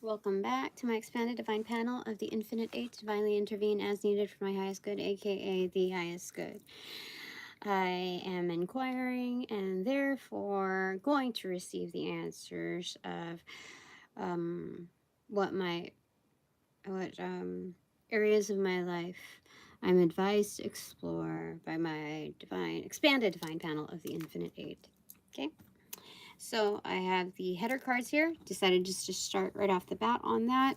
Welcome back to my expanded divine panel of the Infinite Eight to divinely intervene as needed for my highest good, aka the highest good. I am inquiring and therefore going to receive the answers of what areas of my life I'm advised to explore by my expanded divine panel of the Infinite Eight. Okay. So I have the header cards here. Decided just to start right off the bat on that.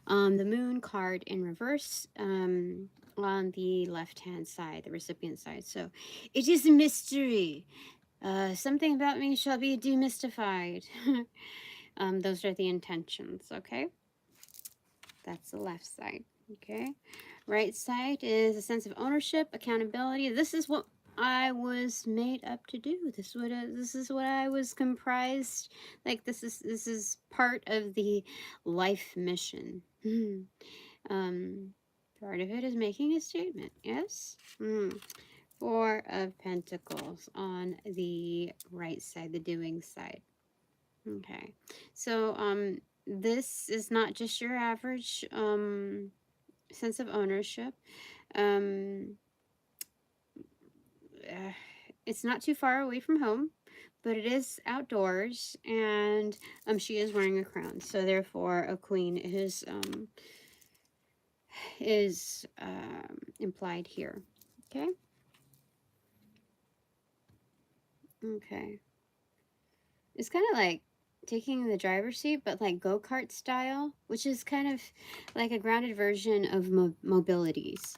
The moon card in reverse on the left-hand side, the recipient side. So it is a mystery. Something about me shall be demystified. Those are the intentions, okay? That's the left side, okay? Right side is a sense of ownership, accountability. This is what I was made up to do. This is what I was comprised. Like this is part of the life mission. Part of it is making a statement. Yes. Four of Pentacles on the right side, the doing side. Okay. So this is not just your average sense of ownership. It's not too far away from home, but it is outdoors, and she is wearing a crown, so therefore a queen is implied here. Okay. Okay. It's kind of like taking the driver's seat, but like go-kart style, which is kind of like a grounded version of mobilities.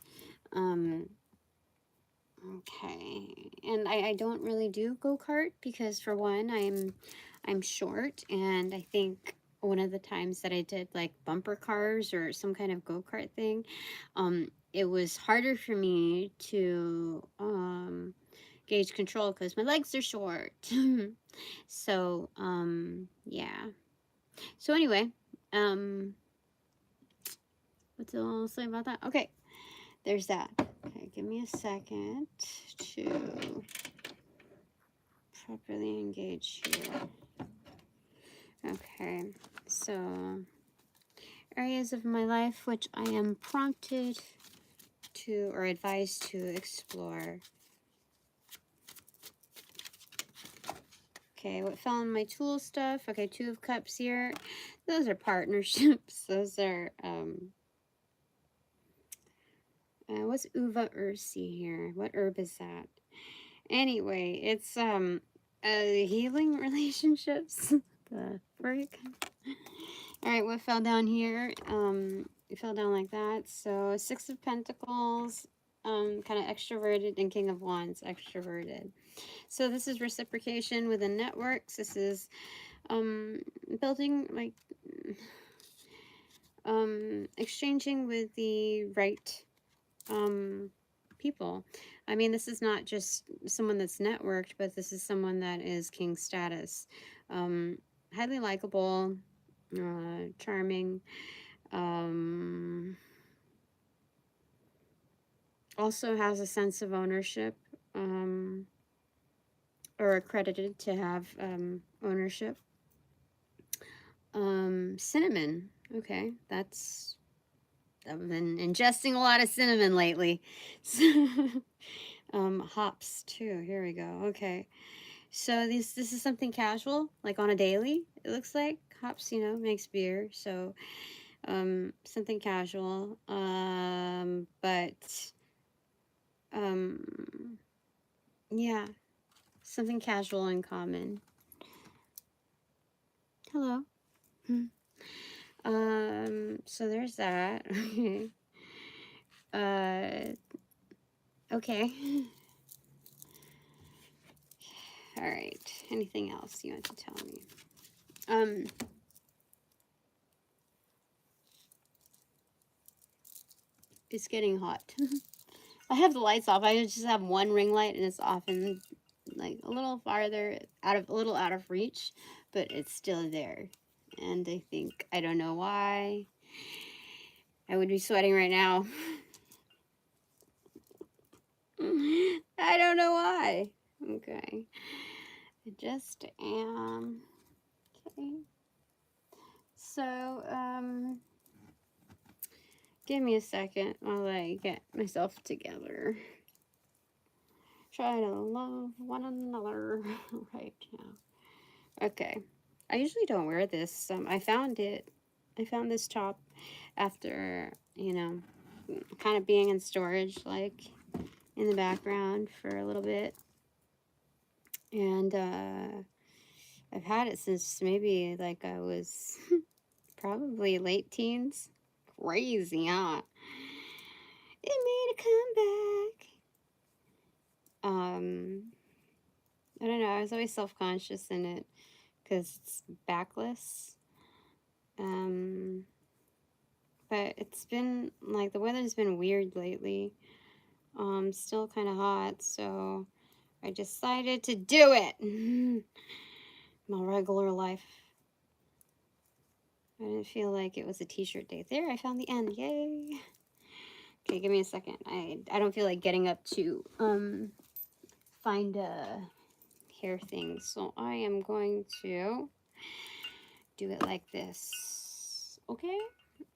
Okay, and I don't really do go-kart because for one, I'm short, and I think one of the times that I did like bumper cars or some kind of go-kart thing, it was harder for me to gauge control because my legs are short. So yeah. So anyway, what's I'll say about that? Okay, there's that. Okay, give me a second to properly engage here. Okay, so areas of my life which I am prompted to or advised to explore. Okay, what fell in my tool stuff? Okay, Two of Cups here. Those are partnerships. Those are what's Uva Ursi here? What herb is that? Anyway, it's healing relationships. The freak. All right, what fell down here? It fell down like that. So Six of Pentacles, kind of extroverted, and King of Wands, extroverted. So this is reciprocation within networks. This is building like exchanging with the right people. I mean, this is not just someone that's networked, but this is someone that is king status. Highly likable, charming, also has a sense of ownership, or accredited to have ownership. Cinnamon. Okay, I've been ingesting a lot of cinnamon lately. Hops too. Here we go. Okay. So this is something casual, like on a daily, it looks like. Hops, you know, makes beer. So something casual. But yeah, something casual and common. Hello. So there's that. Okay. All right. Anything else you want to tell me? It's getting hot. I have the lights off. I just have one ring light, and it's often like a little farther a little out of reach, but it's still there. And I think, I don't know why I would be sweating right now. I don't know why. Okay. I just am. Okay. So, give me a second while I get myself together. Try to love one another right now. Okay. I usually don't wear this. I found this top after, you know, kind of being in storage, like, in the background for a little bit. And, I've had it since maybe, like, I was probably late teens. Crazy, huh? It made a comeback. I don't know. I was always self-conscious in it because it's backless. But it's been, like, the weather's been weird lately. Still kind of hot, so I decided to do it. My regular life. I didn't feel like it was a t-shirt day. There, I found the end. Yay. Okay, give me a second. I don't feel like getting up to find a hair thing. So I am going to do it like this. Okay?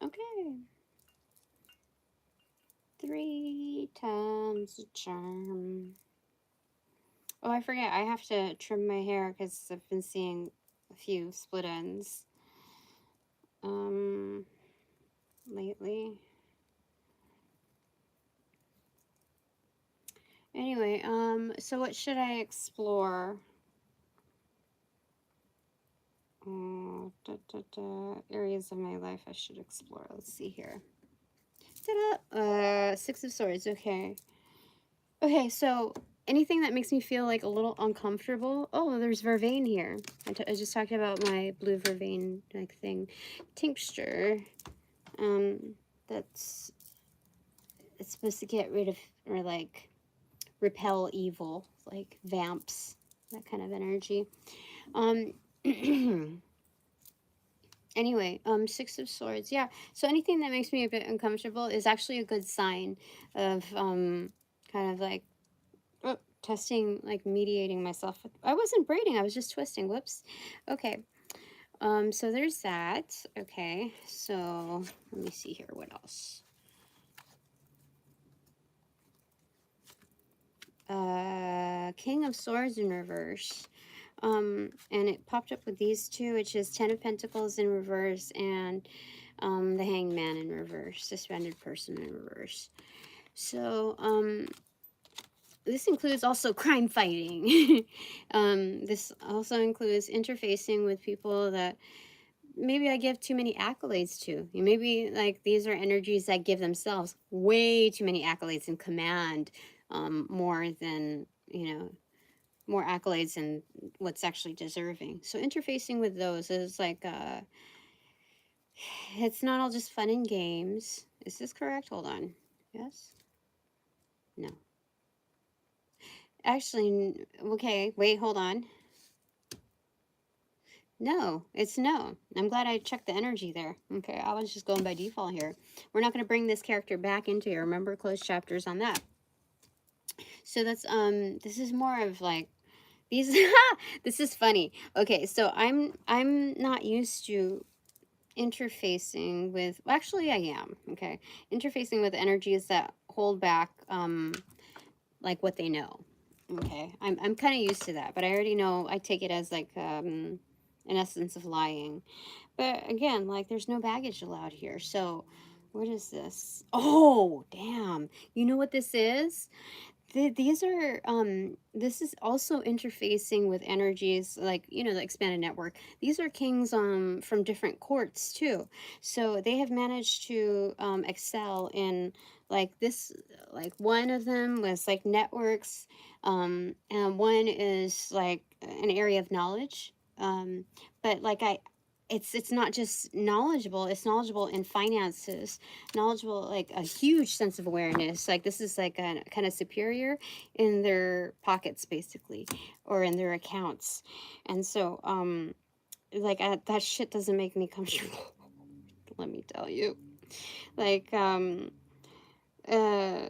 Okay. 3 times the charm. Oh, I forget. I have to trim my hair because I've been seeing a few split ends lately. Anyway, so what should I explore? Areas of my life I should explore. Let's see here. Ta-da! 6 of Swords. Okay. Okay, so anything that makes me feel like a little uncomfortable. Oh, there's vervain here. I just talked about my blue vervain like thing. Tincture. It's supposed to get rid of, or like repel evil, like vamps, that kind of energy. Anyway, 6 of Swords. Yeah, so anything that makes me a bit uncomfortable is actually a good sign of kind of like testing, like mediating myself. I wasn't braiding, I was just twisting. Whoops. Okay. So there's that. Okay, so let me see here. What else? King of Swords in reverse. And it popped up with these two, which is 10 of Pentacles in reverse and the Hangman in reverse, suspended person in reverse. So, this includes also crime fighting. This also includes interfacing with people that maybe I give too many accolades to. Maybe like these are energies that give themselves way too many accolades and command more than, more accolades than what's actually deserving. So interfacing with those is like, it's not all just fun and games. Is this correct? Hold on. Yes? No. Actually, okay, wait, hold on. No, it's no. I'm glad I checked the energy there. Okay, I was just going by default here. We're not going to bring this character back into here. Remember, closed chapters on that. So that's, this is more of like, these, this is funny. Okay, so I'm not used to interfacing with, well, actually I am, okay? Interfacing with energies that hold back, like what they know. Okay, I'm kind of used to that, but I already know, I take it as like an essence of lying. But again, like there's no baggage allowed here. So what is this? Oh, damn. You know what this is? These are, this is also interfacing with energies like, the expanded network. These are kings from different courts too. So they have managed to excel in like this, like one of them was like networks, and one is like an area of knowledge. But like it's not just knowledgeable, it's knowledgeable in finances, knowledgeable, like a huge sense of awareness. Like this is like a kind of superior in their pockets basically, or in their accounts. And so like that shit doesn't make me comfortable. Let me tell you. Like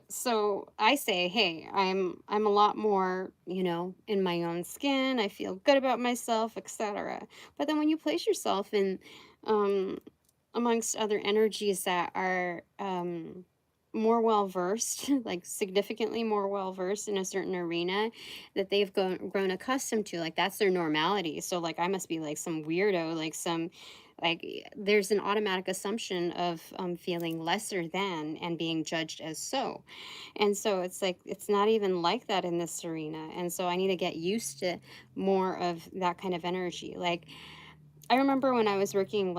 So I say, hey, I'm a lot more, in my own skin. I feel good about myself, etc. But then when you place yourself in, um, amongst other energies that are more well versed, like significantly more well versed in a certain arena that they've grown accustomed to, like that's their normality. So like I must be like some weirdo, like some there's an automatic assumption of feeling lesser than and being judged as so. And so it's like it's not even like that in this arena. And so I need to get used to more of that kind of energy. Like I remember when I was working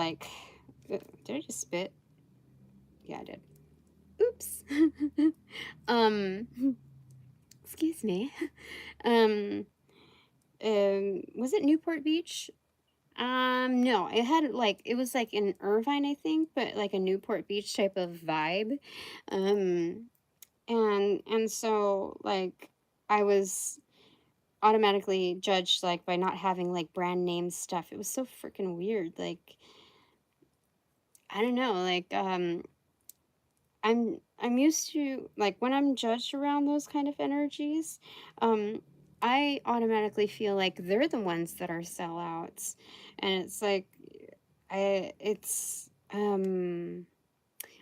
did I just spit? Yeah, I did. Oops. um excuse me. Um was it Newport Beach? No, it was like in Irvine, I think, but like a Newport Beach type of vibe. Um and so like I was automatically judged like by not having like brand name stuff. It was so freaking weird. Like I don't know, I'm used to like when I'm judged around those kind of energies, um, I automatically feel like they're the ones that are sellouts. And it's like I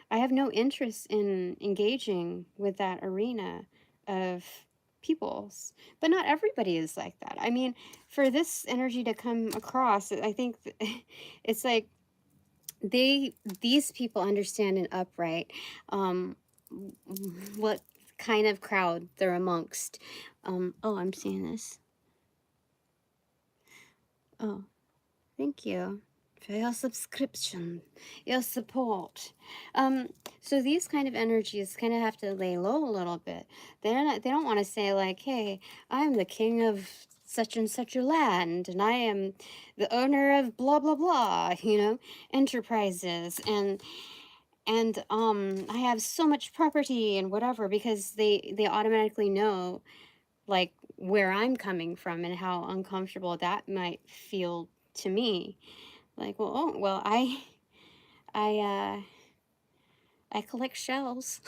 have no interest in engaging with that arena of peoples. But not everybody is like that. I mean, for this energy to come across, I think it's like these people understand and upright um what kind of crowd they're amongst. Oh, I'm seeing this. Oh, thank you for your subscription, your support. um so these kind of energies kind of have to lay low a little bit. They don't want to say like, hey, I'm the king of such and such a land and I am the owner of blah blah blah, enterprises, and I have so much property and whatever, because they automatically know like where I'm coming from and how uncomfortable that might feel to me. Like, well, oh, well, I I collect shells.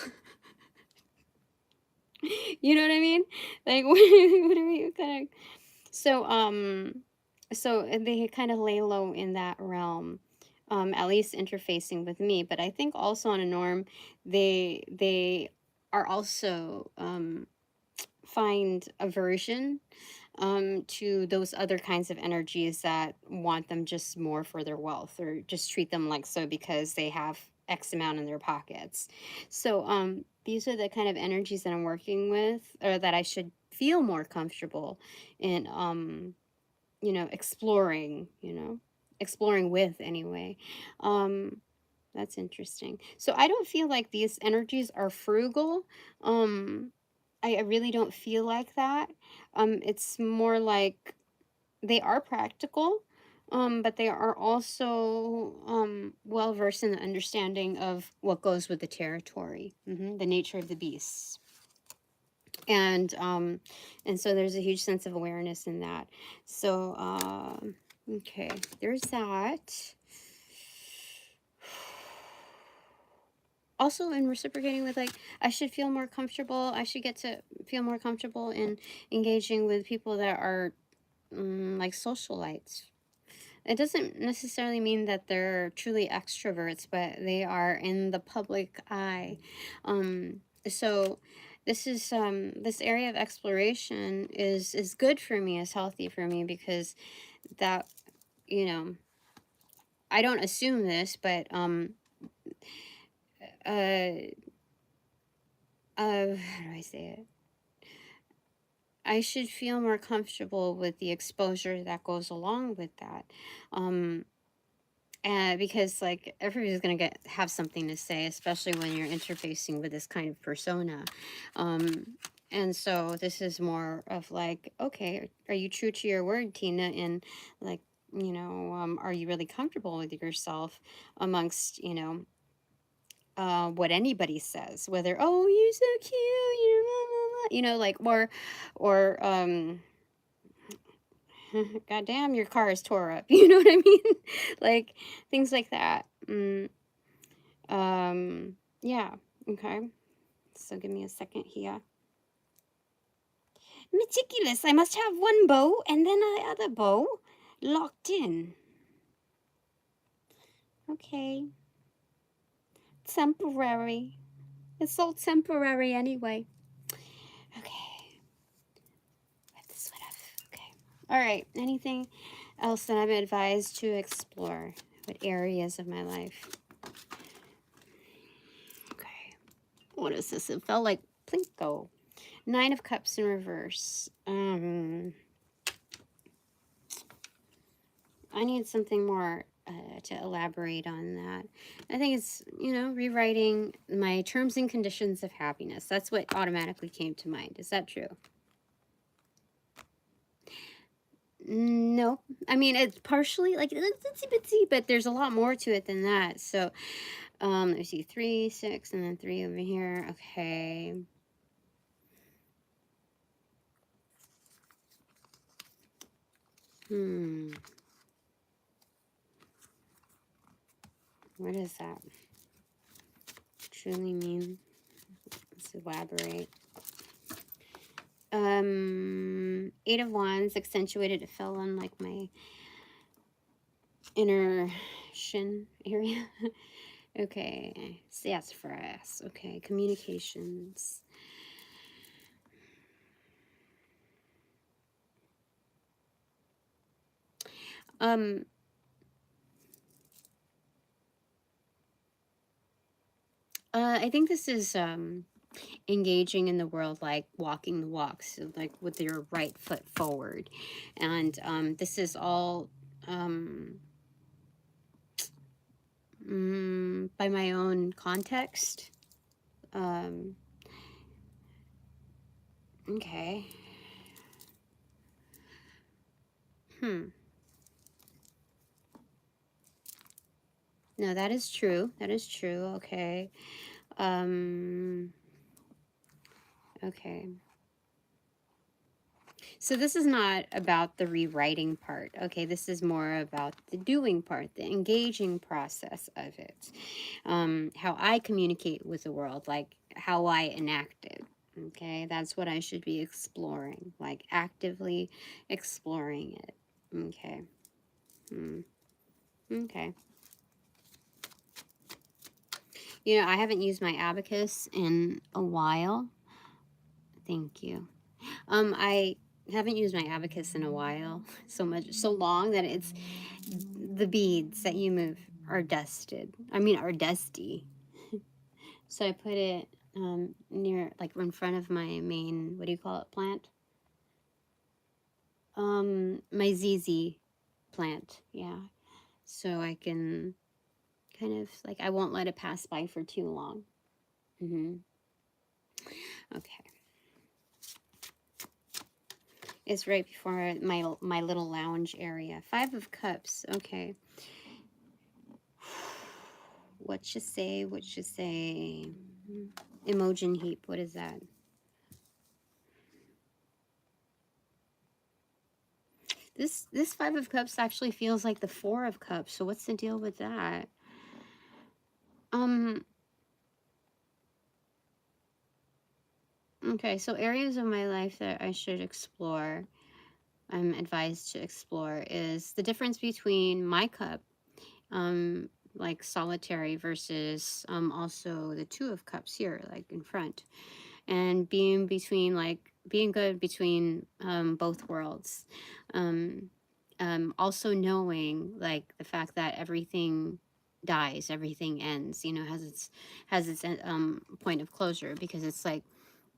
You know what I mean? Like what are you kind of so they kind of lay low in that realm, at least interfacing with me. But I think also on a norm, they are also find aversion to those other kinds of energies that want them just more for their wealth, or just treat them like so because they have X amount in their pockets. So these are the kind of energies that I'm working with, or that I should feel more comfortable in exploring, exploring with anyway. um that's interesting. So I don't feel like these energies are frugal. um I really don't feel like that. It's more like they are practical, but they are also well versed in the understanding of what goes with the territory, the nature of the beasts, and so there's a huge sense of awareness in that. So okay, there's that. Also, in reciprocating with, like, I should feel more comfortable. I should get to feel more comfortable in engaging with people that are like socialites. It doesn't necessarily mean that they're truly extroverts, but they are in the public eye. So this area of exploration is good for me, is healthy for me, because that, you know, I don't assume this, but how do I say it? I should feel more comfortable with the exposure that goes along with that. Um, and because like everybody's gonna have something to say, especially when you're interfacing with this kind of persona. Um, and so this is more of like, okay, are you true to your word, Tina? And like, are you really comfortable with yourself amongst, what anybody says, whether, oh, you're so cute, blah, blah, blah, like, or God damn, your car is tore up. You know what I mean? Like things like that. Yeah. Okay. So give me a second here. Meticulous. I must have one bow and then the other bow locked in. Okay. Temporary. It's all temporary anyway. Okay. Wipe this one off. Okay. All right. Anything else that I'm advised to explore? What areas of my life? Okay. What is this? It felt like Plinko. 9 of Cups in reverse. I need something more to elaborate on that. I think it's, you know, rewriting my terms and conditions of happiness. That's what automatically came to mind. Is that true? No. I mean, it's partially, like, it's itsy bitsy, but there's a lot more to it than that. So, let me see. 3, 6, and then 3 over here. Okay. What does that truly mean? Let's elaborate. 8 of Wands accentuated. It fell on like my inner shin area. Okay, sassafras. Okay, communications. I think this is engaging in the world, like walking the walk, so like with your right foot forward, and this is all by my own context. Okay. No, that is true. That is true. Okay. Okay. So this is not about the rewriting part. Okay, this is more about the doing part, the engaging process of it. How I communicate with the world, like how I enact it. Okay, that's what I should be exploring, like actively exploring it. Okay. Okay. You know, I haven't used my abacus in a while. Thank you. I haven't used my abacus in a while, so long that it's the beads that you move are dusted. I mean, are dusty. So I put it near, like in front of my main, what do you call it, plant? My ZZ plant, yeah. So I can kind of, like, I won't let it pass by for too long. Okay. It's right before my little lounge area. 5 of Cups. Okay. What you say? What you say? Emotion heap. What is that? This 5 of Cups actually feels like the 4 of Cups. So what's the deal with that? Okay, so areas of my life that I should explore, I'm advised to explore, is the difference between my cup, like solitary, versus also the 2 of Cups here, like in front, and being between, like being good between both worlds. Also knowing, like, the fact that everything dies, everything ends, you know, has its point of closure, because it's like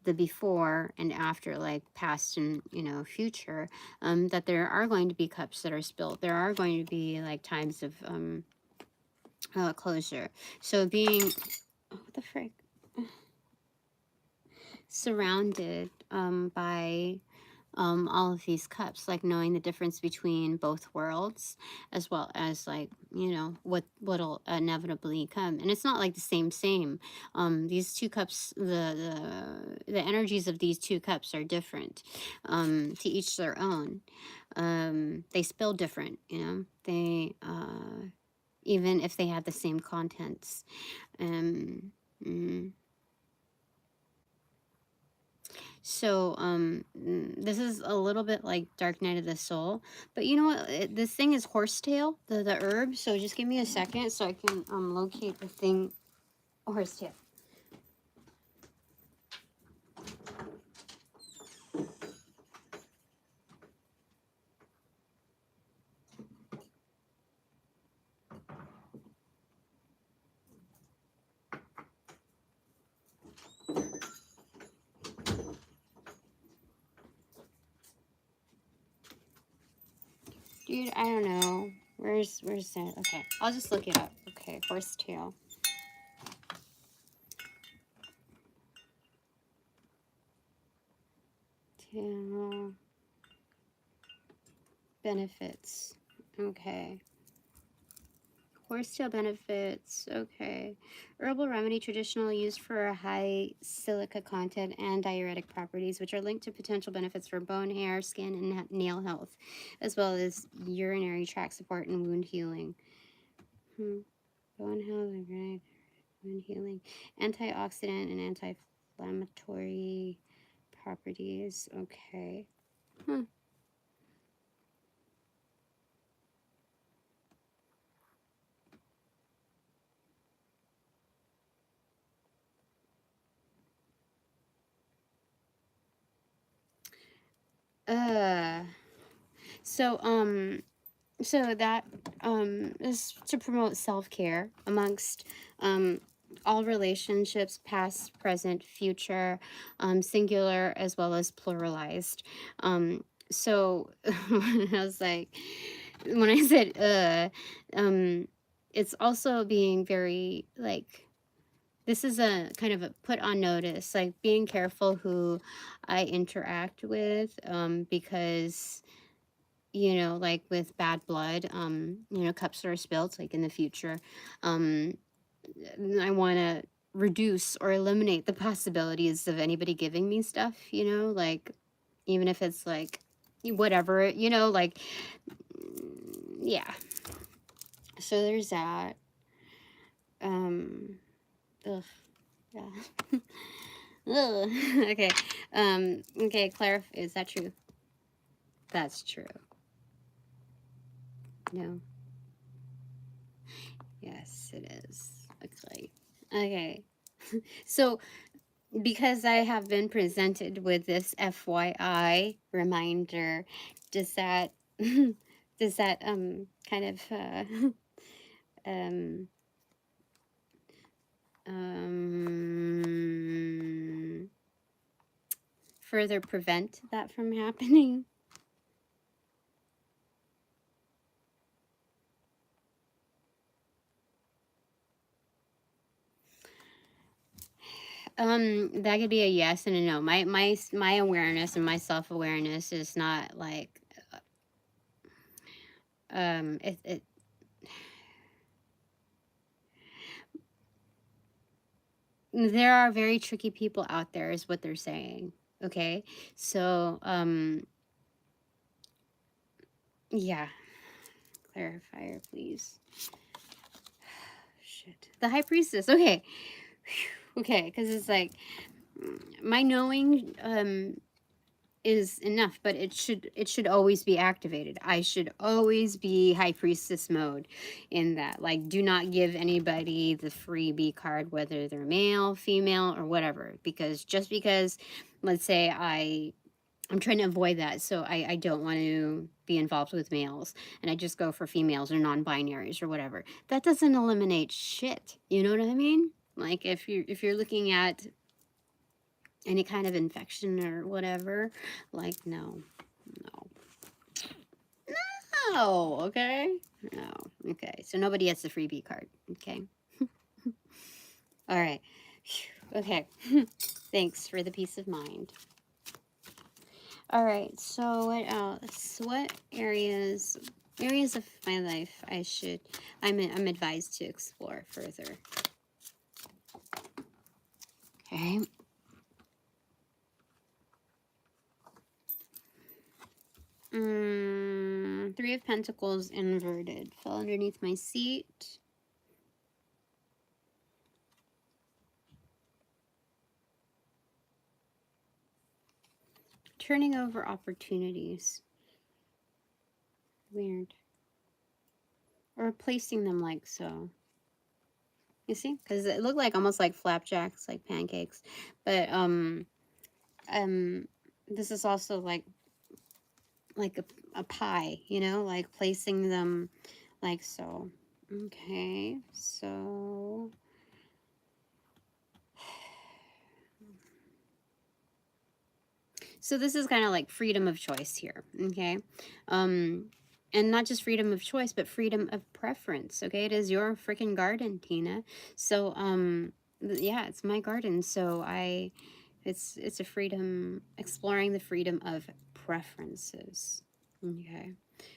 the before and after, like past and, you know, future, that there are going to be cups that are spilled, there are going to be like times of closure. So being, oh, what the frick, surrounded by all of these cups, like knowing the difference between both worlds, as well as, like, you know, what'll inevitably come. And it's not like the same. These 2 cups, the energies of these 2 cups are different, to each their own. They spill different, you know, they even if they have the same contents. Mm, So, this is a little bit like Dark Night of the Soul, but you know what? This thing is horsetail, the herb. So just give me a second so I can locate the thing, horsetail. Dude, I don't know. Where's that? Okay, I'll just look it up. Okay, horsetail. Tail benefits. Okay. Horsetail benefits. Okay. Herbal remedy traditional used for a high silica content and diuretic properties, which are linked to potential benefits for bone, hair, skin, and nail health, as well as urinary tract support and wound healing. Bone health, wound healing, antioxidant and anti-inflammatory properties. Okay. Uh. So so that is to promote self-care amongst all relationships, past, present, future, singular as well as pluralized. So when I was like, when I said it's also being very like, this is a kind of a put on notice, like being careful who I interact with, because you know, like with bad blood, you know, cups that are spilled, like in the future, um, I want to reduce or eliminate the possibilities of anybody giving me stuff, you know, like even if it's like whatever, you know, like, yeah. So there's that. Um, ugh, yeah. Ugh. Okay. Okay, is that true? That's true. No. Yes, it is. Okay. Okay. So, because I have been presented with this FYI reminder, does that does that kind of um um further prevent that from happening? That could be a yes and a no. My awareness and my self-awareness is not like it there are very tricky people out there is what they're saying. Okay? So, yeah, clarifier please. Shit. The high priestess. Okay. Okay, because it's like my knowing is enough, but it should always be activated. I should always be high priestess mode in that. Like, do not give anybody the freebie card, whether they're male, female, or whatever. Because just because, let's say I'm trying to avoid that, so I don't want to be involved with males, and I just go for females or non-binaries or whatever. That doesn't eliminate shit. You know what I mean? Like if you're looking at any kind of infection or whatever, like no, no, okay, no, okay. So nobody gets the freebie card, okay? All right, okay. Thanks for the peace of mind. All right, so what else? What areas of my life I'm advised to explore further? Okay. Three of Pentacles inverted fell underneath my seat. turning over opportunities. Weird. Or replacing them like so. You see? Because it looked like almost like flapjacks, like pancakes. But this is also like a pie, you know, like placing them like so. Okay, so this is kind of like freedom of choice here, okay? And not just freedom of choice, but freedom of preference, okay? It is your freaking garden, Tina. So, yeah, it's my garden. So it's a freedom, exploring the freedom of preferences, okay?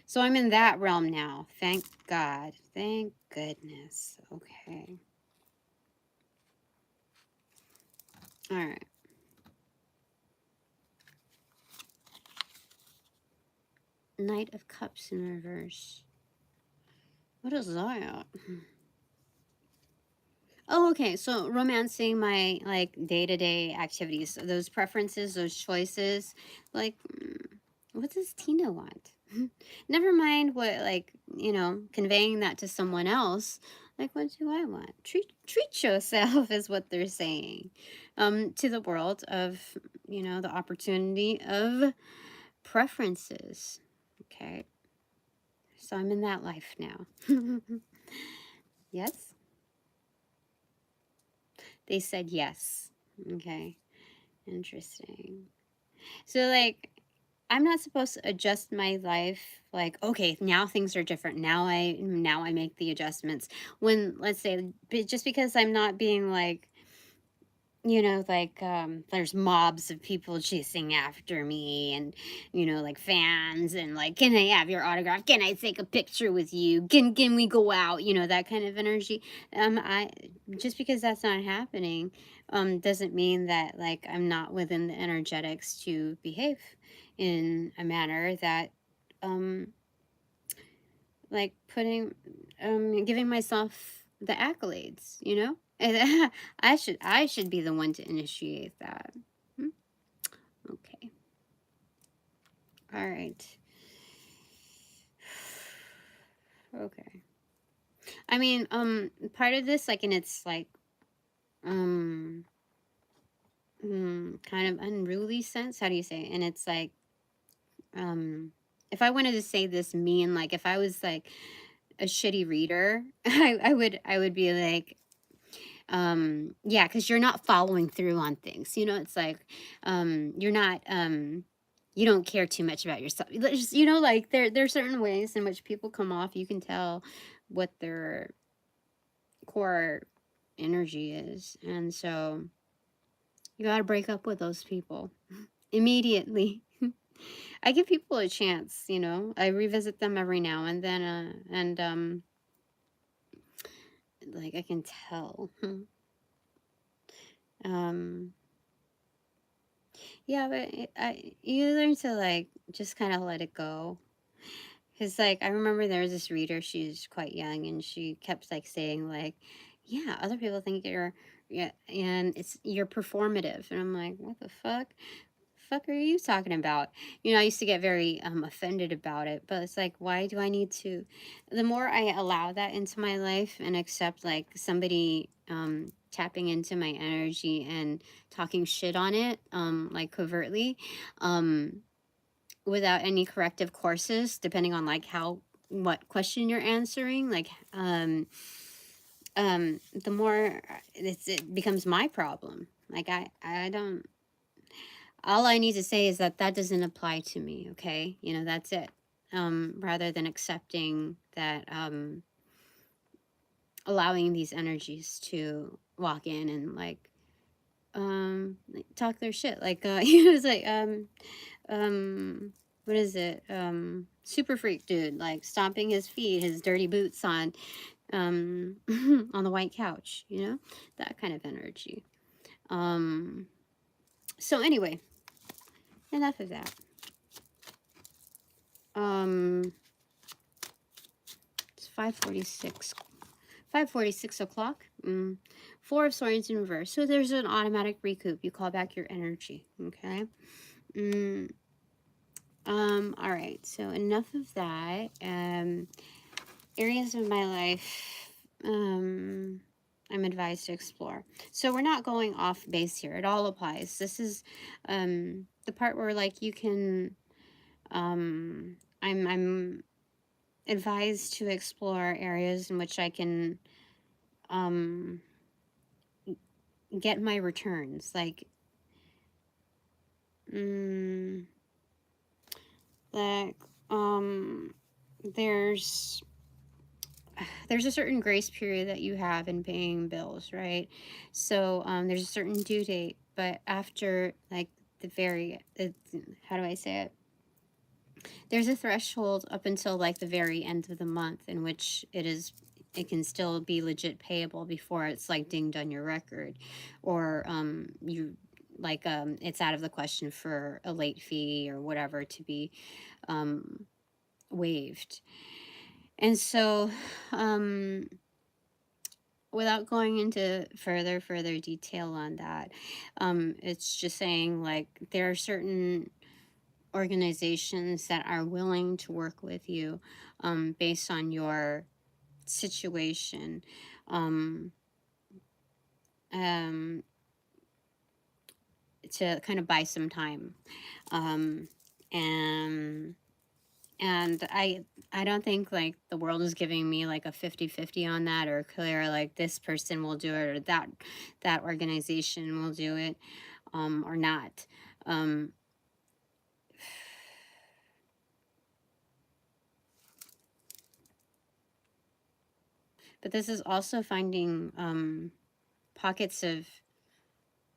So I'm in that realm now. Thank God. Thank goodness. Okay. All right. Knight of Cups in reverse. What is that? Oh, okay. So romancing my like day-to-day activities, those preferences, those choices. Like, what does Tina want? Never mind what, like, you know, conveying that to someone else. Like, what do I want? Treat yourself is what they're saying. To the world of, you know, the opportunity of preferences. Okay. So I'm in that life now. Yes? They said yes. Okay. Interesting. So, like, I'm not supposed to adjust my life like, okay, now things are different. Now I make the adjustments. When, let's say, just because I'm not being like, you know, like, there's mobs of people chasing after me, and, you know, like fans, and like, can I have your autograph? Can I take a picture with you? Can we go out? You know, that kind of energy. I just because that's not happening, doesn't mean that like I'm not within the energetics to behave in a manner that, um, like putting, giving myself the accolades, you know? And I should be the one to initiate that. Hmm? Okay. All right. Okay. I mean, part of this, like, in its like, um, kind of unruly sense. How do you say it? And it's like, if I wanted to say this mean, like, if I was like a shitty reader, I would be like, yeah, because you're not following through on things, you know. It's like, you're not, you don't care too much about yourself. You know, like, there's certain ways in which people come off. You can tell what their core energy is, and so you got to break up with those people immediately. I give people a chance, you know. I revisit them every now and then, and like, I can tell. um Yeah, but you learn to like just kind of let it go. Cause like I remember there was this reader, she's quite young, and she kept like saying like, "Yeah, other people think you're, yeah, and you're performative," and I'm like, "What the fuck? Fuck are you talking about?" You know, I used to get very offended about it, but it's like, why do I need to? The more I allow that into my life and accept like somebody tapping into my energy and talking shit on it, like covertly, um without any corrective courses, depending on like how, what question you're answering, like, the more it becomes my problem. Like, I don't, all I need to say is that that doesn't apply to me, okay? You know, that's it. Rather than accepting that, allowing these energies to walk in and like, talk their shit. Like, you know, it's like, what is it? Super freak dude, like stomping his feet, his dirty boots on, on the white couch, you know, that kind of energy. So anyway, enough of that. It's 5:46. 5:46 o'clock. 4 of Swords in reverse. So there's an automatic recoup. You call back your energy. Okay. All right, so enough of that. Areas of my life I'm advised to explore. So we're not going off base here. It all applies. This is the part where like you can I'm advised to explore areas in which I can um get my returns. Mm, like um there's there's a certain grace period that you have in paying bills, right? So there's a certain due date, but after like how do I say it? There's a threshold up until like the very end of the month in which it can still be legit payable before it's like dinged on your record, or you it's out of the question for a late fee or whatever to be um, waived. And so um, without going into further detail on that, it's just saying like there are certain organizations that are willing to work with you based on your situation, um, um, to kind of buy some time, um, and I don't think like the world is giving me like a 50-50 on that, or clear like this person will do it, or that organization will do it, or not. Um, but this is also finding pockets of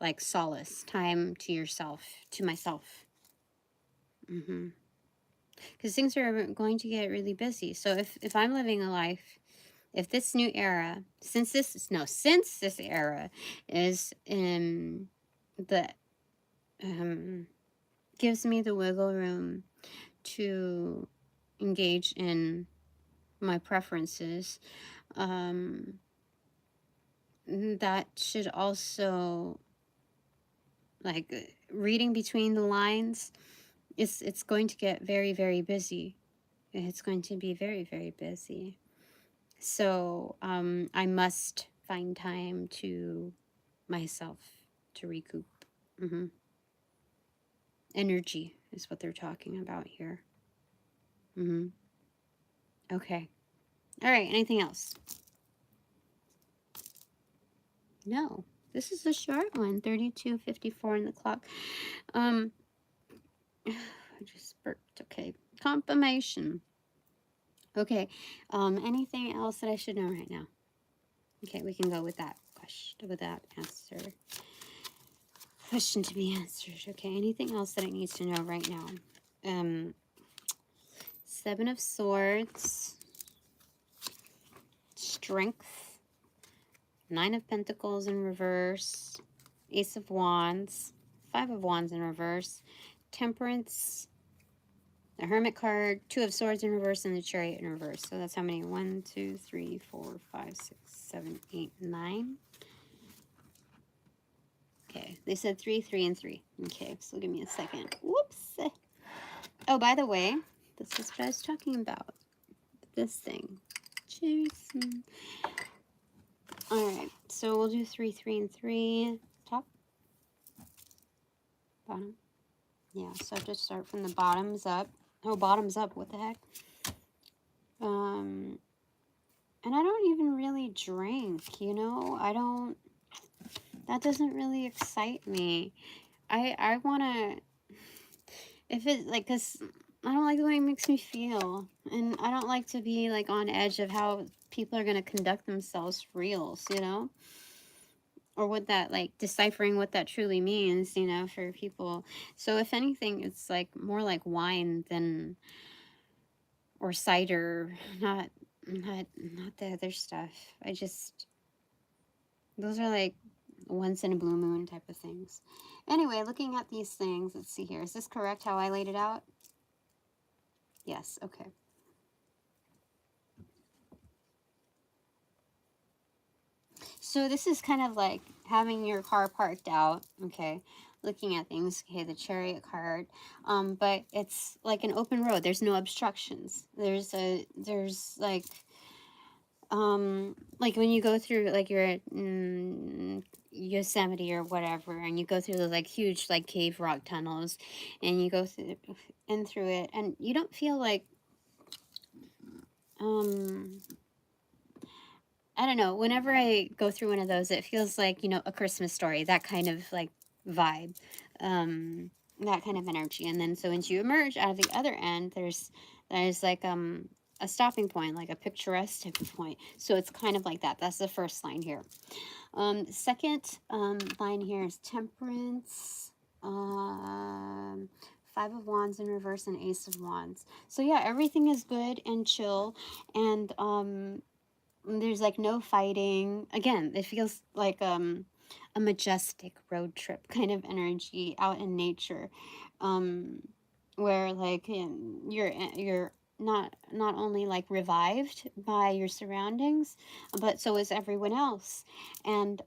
like solace, time to yourself, to myself. Because things are going to get really busy. So if I'm living a life, if this new era, since this era is in the gives me the wiggle room to engage in my preferences, um, that should also like reading between the lines. It's going to get very busy. It's going to be very busy. So I must find time to myself to recoup. hmm Energy is what they're talking about here. hmm Okay. All right. Anything else? No. This is a short one. 32:54 on the clock. Um, I just burped. Okay. Confirmation. Okay. Anything else that I should know right now? Okay, we can go with that question, with that answer. Question to be answered. Okay, anything else that I need to know right now? Seven of Swords, Strength, Nine of Pentacles in reverse, Ace of Wands, Five of Wands in reverse, Temperance, the Hermit card, Two of Swords in reverse, and the Chariot in reverse. So that's how many? 1, 2, 3, 4, 5, 6, 7, 8, 9. Okay, they said 3, 3, and 3. Okay, so give me a second. Whoops. Oh, by the way, this is what I was talking about. This thing. Jason. Alright, so we'll do 3, 3, and 3. Top, bottom. Yeah, so just start from the bottoms up. Oh, bottoms up, what the heck? And I don't even really drink, you know? That doesn't really excite me. I want to, if it, like, because I don't like the way it makes me feel. And I don't like to be, like, on edge of how people are going to conduct themselves for reals, you know? Or what that, like, deciphering what that truly means, you know, for people. So if anything, it's, like, more like wine than, or cider, not the other stuff. Those are, like, once in a blue moon type of things. Anyway, looking at these things, let's see here. Is this correct how I laid it out? Yes, okay. So this is kind of like having your car parked out, okay? looking at things. Okay, the Chariot card, but it's like an open road. There's no obstructions. There's like when you go through, like you're at Yosemite or whatever, and you go through those like huge like cave rock tunnels, and you go through it, and you don't feel like I don't know, whenever I go through one of those, it feels like, you know, A Christmas Story, that kind of like vibe, that kind of energy. And then so once you emerge out of the other end, there's like a stopping point, like a picturesque type of point. So it's kind of like that. That's the first line here. Second line here is Temperance, Five of Wands in reverse, and Ace of Wands. So yeah, everything is good and chill, and there's like no fighting. Again, it feels like a majestic road trip kind of energy out in nature, where like you're not only like revived by your surroundings, but so is everyone else, and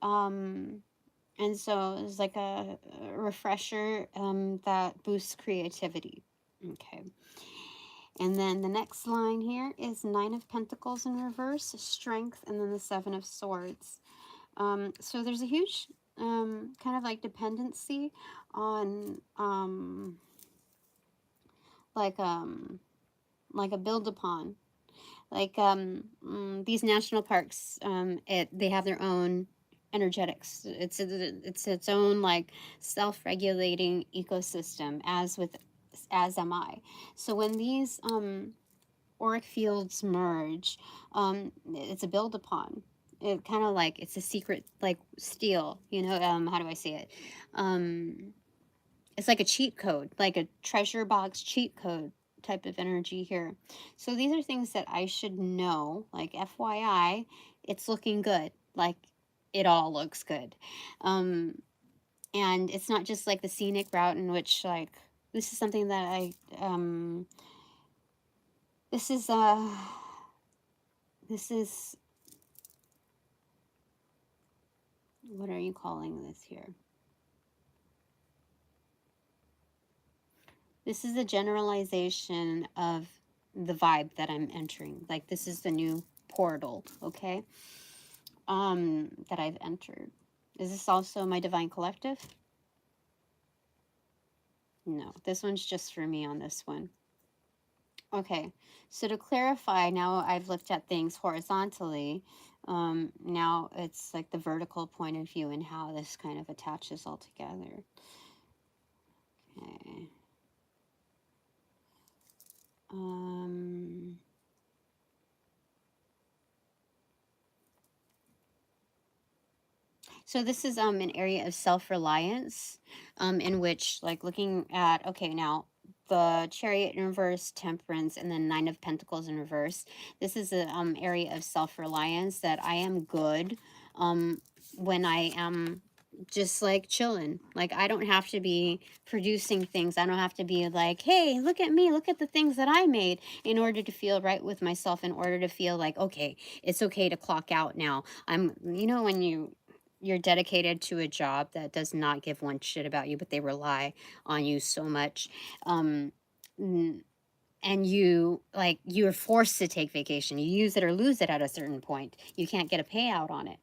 so it's like a refresher that boosts creativity. Okay. And then the next line here is Nine of Pentacles in reverse, Strength, and then the Seven of Swords. So there's a huge kind of like dependency on like a build upon. Like these national parks, they have their own energetics. It's its own like self-regulating ecosystem, as am I. So when these auric fields merge, it's a build upon. It kind of like, it's a secret like steel, you know. How do I say it? It's like a cheat code, like a treasure box cheat code type of energy here. So these are things that I should know, like FYI, it's looking good, like it all looks good. And it's not just like the scenic route in which like, this is something that this is what are you calling this here? This is a generalization of the vibe that I'm entering. Like this is the new portal, okay? That I've entered. Is this also my divine collective? No, this one's just for me on this one. Okay, so to clarify, now I've looked at things horizontally. Now it's like the vertical point of view and how this kind of attaches all together. Okay. So this is an area of self-reliance, in which, like, looking at, okay, now the Chariot in reverse, Temperance, and then Nine of Pentacles in reverse. This is a area of self-reliance, that I am good when I am just like chilling. Like I don't have to be producing things. I don't have to be like, hey, look at me, look at the things that I made, in order to feel right with myself, in order to feel like, okay, it's okay to clock out now. I'm, you know, when you're dedicated to a job that does not give one shit about you, but they rely on you so much, and you like, you're forced to take vacation, you use it or lose it at a certain point, you can't get a payout on it.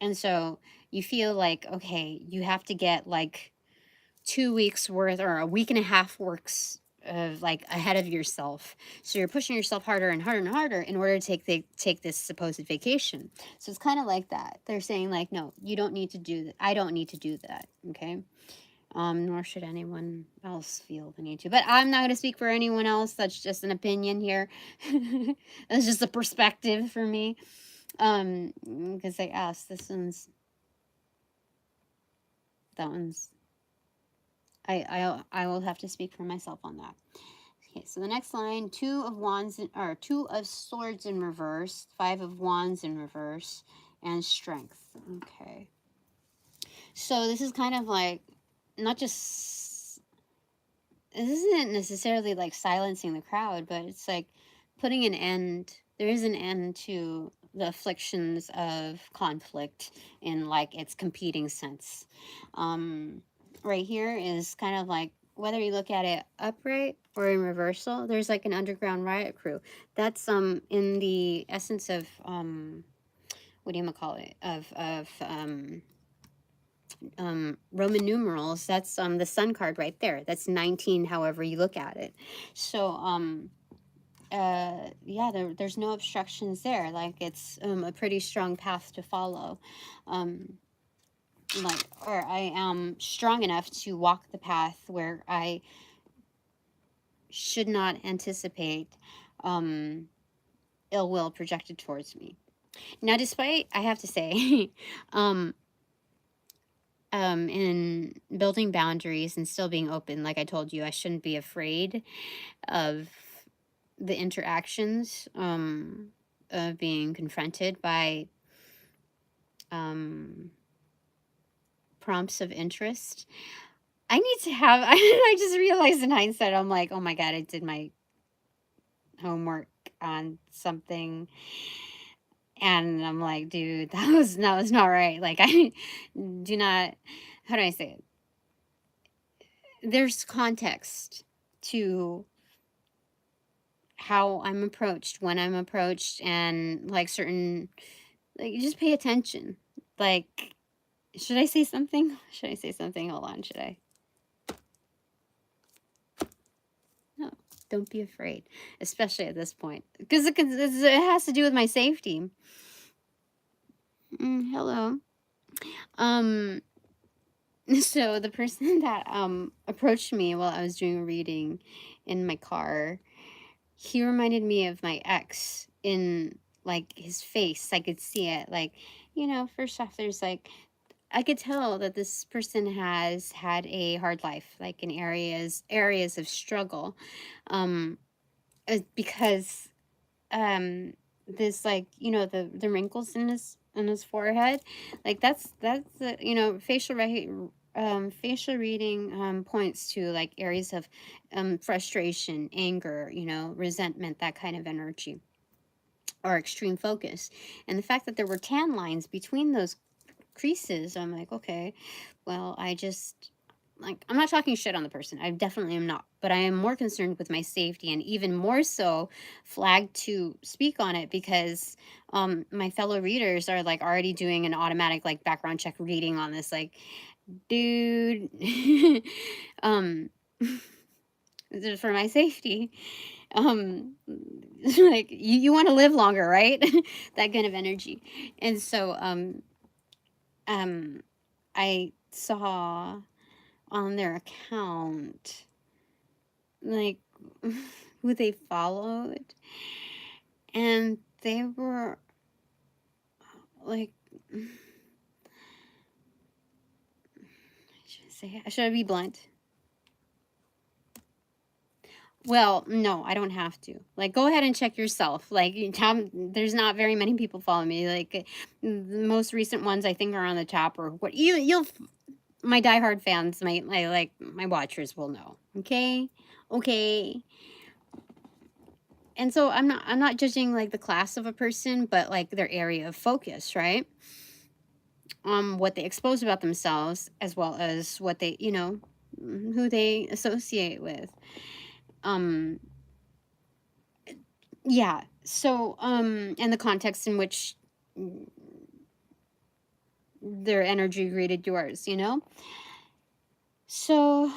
And so you feel like, okay, you have to get like 2 weeks worth or a week and a half works of like ahead of yourself. So you're pushing yourself harder and harder and harder in order to take this supposed vacation. So it's kind of like that. They're saying like, no, you don't need to do that. I don't need to do that. Okay. Nor should anyone else feel the need to. But I'm not going to speak for anyone else. That's just an opinion here. That's just a perspective for me. Because I asked, that one's, I will have to speak for myself on that. Okay, so the next line, Two of Swords in reverse, Five of Wands in reverse, and Strength. Okay. So this is kind of like, not just, this isn't necessarily like silencing the crowd, but it's like putting an end, there is an end to the afflictions of conflict in like its competing sense. Right here is kind of like, whether you look at it upright or in reversal, there's like an underground riot crew. That's in the essence of what do you call it, Roman numerals. That's the sun card right there. That's 19, however you look at it. So yeah, there's no obstructions there. Like, it's a pretty strong path to follow. Like, or I am strong enough to walk the path where I should not anticipate ill will projected towards me. Now, despite, I have to say, in building boundaries and still being open, like I told you, I shouldn't be afraid of the interactions of being confronted by prompts of interest. I need to have, I just realized in hindsight, I'm like, oh my God, I did my homework on something. And I'm like, dude, that was not right. Like, I do not, how do I say it? There's context to how I'm approached, when I'm approached, and like certain, like, just pay attention. Like, should I say something? Should I say something? Hold on, should I? No, don't be afraid, especially at this point, because it has to do with my safety. Hello. So the person that approached me while I was doing a reading in my car, he reminded me of my ex in like his face. I could see it. Like, first off, there's like, I could tell that this person has had a hard life, like in areas of struggle, because this, like, the wrinkles in his forehead, like that's the facial reading points to like areas of frustration, anger, resentment, that kind of energy, or extreme focus. And the fact that there were tan lines between those creases, I'm like, okay, well, I'm not talking shit on the person. I definitely am not. But I am more concerned with my safety, and even more so flagged to speak on it, because my fellow readers are like already doing an automatic like background check reading on this. Like, dude, for my safety, like, you want to live longer, right? That kind of energy. And so I saw on their account, like, who they followed, and they were like, should I be blunt? Well, no, I don't have to. Like, go ahead and check yourself. Like, there's not very many people follow me. Like, the most recent ones I think are on the top, or what you'll my diehard fans, my watchers will know. Okay. And so I'm not judging like the class of a person, but like their area of focus, right? What they expose about themselves, as well as what they, who they associate with. Yeah. So and the context in which their energy greeted yours, So